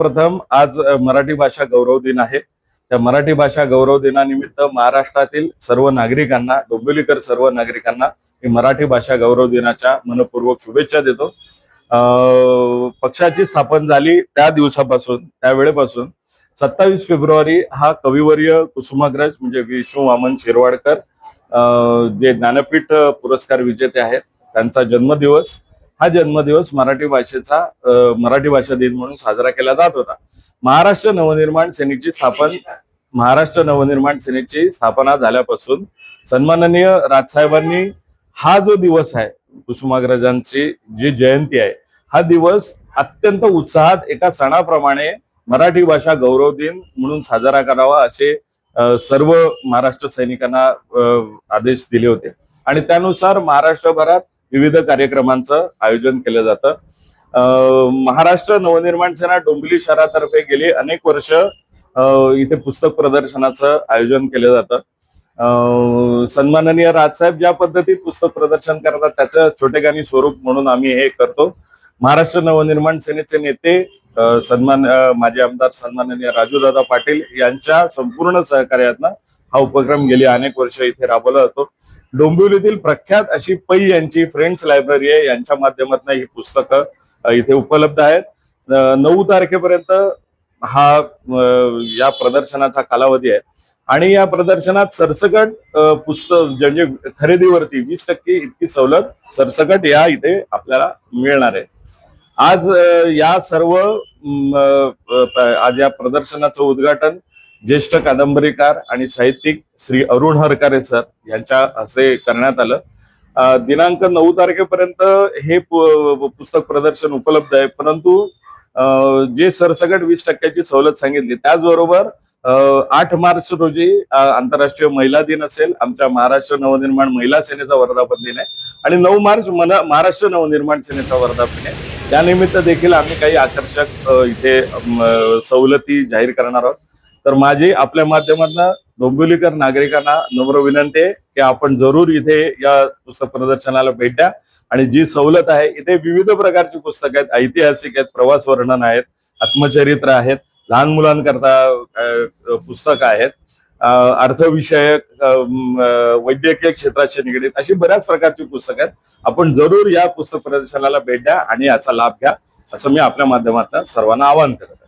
प्रथम आज मराठी भाषा गौरव दिन आहे। त्या मराठी भाषा गौरव दिनानिमित्त महाराष्ट्रातील सर्व नागरिकांना, डोंबिवलीकर सर्व नागरिकांना मी मराठी भाषा गौरव दिनाच्या मनपूर्वक शुभेच्छा देतो। पक्षाची स्थापना झाली त्या दिवसापासून, त्या वेळेपासून 27 फेब्रुवारी हा कविवर्य कुसुमाग्रज म्हणजे विष्णू वामन शिरवाडकर जे ज्ञानपीठ पुरस्कार विजेते आहेत त्यांचा जन्मदिवस, हा जन्मदिवस मराठी भाषा दिन म्हणून साजरा केला जात होता। महाराष्ट्र नवनिर्माण सेनेची स्थापना झाल्यापासून सन्माननीय राजसाहेबांनी हा जो दिवस आहे, कुसुमाग्रजांची जी जयंती आहे, हा दिवस अत्यंत उत्साहात एका सणाप्रमाणे मराठी भाषा गौरव दिन म्हणून साजरा करावा असे सर्व महाराष्ट्र सैनिकांना आदेश दिले होते आणि त्यानुसार महाराष्ट्रभरात विविध कार्यक्रमांचं आयोजन केलं जातं। महाराष्ट्र नवनिर्माण सेना डोंबिवली शहरातर्फे गेली अनेक वर्ष इथे पुस्तक प्रदर्शनाचं आयोजन केलं जातं। सन्माननीय राजसाहेब ज्या पद्धतीत पुस्तक प्रदर्शन करतात त्याचं छोटेखानी स्वरूप म्हणून आम्ही हे करतो। महाराष्ट्र नवनिर्माण सेनेचे नेते माजी आमदार सन्माननीय राजूदादा पाटील यांच्या संपूर्ण सहकार्यातनं हा उपक्रम गेली अनेक वर्ष इथे राबवला जातो। डोंबिवलीतील प्रख्यात अशी पै यांची फ्रेंड्स लायब्ररी आहे, यांच्या माध्यमातून ही पुस्तकं इथे उपलब्ध आहेत। 9 तारखेपर्यंत हा या प्रदर्शनाचा कालावधी आहे आणि या प्रदर्शनात सरसकट पुस्तक म्हणजे खरेदीवरती 20% इतकी सवलत सरसकट या इथे आपल्याला मिळणार आहे। आज या प्रदर्शनाचं उद्घाटन ज्येष्ठ कादंबरीकार आणि साहित्यिक श्री अरुण हरकारे सर यांच्या हस्ते करण्यात आलं। दिनांक 9 तारखेपर्यंत हे पुस्तक प्रदर्शन उपलब्ध आहे, परंतु जे सरसकट 20% सवलत सांगितली त्याचबरोबर 8 मार्च रोजी आंतरराष्ट्रीय महिला दिन असेल, आमच्या महाराष्ट्र नवनिर्माण महिला सेनेचा वर्धापन दिन आहे आणि 9 मार्च महाराष्ट्र नवनिर्माण सेनेचा वर्धापन आहे। त्यानिमित्त देखील आम्ही काही आकर्षक इथे सवलती जाहीर करणार आहोत। तर माझी आपल्या माध्यमातून डोंबिवलीकर नागरिकांना नम्र विनंती आहे की आपण जरूर इथे या पुस्तक प्रदर्शनाला भेट द्या आणि जी सवलत आहे, इथे विविध प्रकारची पुस्तकं आहेत, ऐतिहासिक आहेत, प्रवास वर्णन आहेत, आत्मचरित्र आहेत, लहान मुलांकरता पुस्तकं आहेत, अर्थविषयक, वैद्यकीय क्षेत्राशी निगडीत अशी बऱ्याच प्रकारची पुस्तकं आहेत। आपण जरूर या पुस्तक प्रदर्शनाला भेट द्या आणि याचा लाभ घ्या असं मी आपल्या माध्यमातून सर्वांना आवाहन करतो।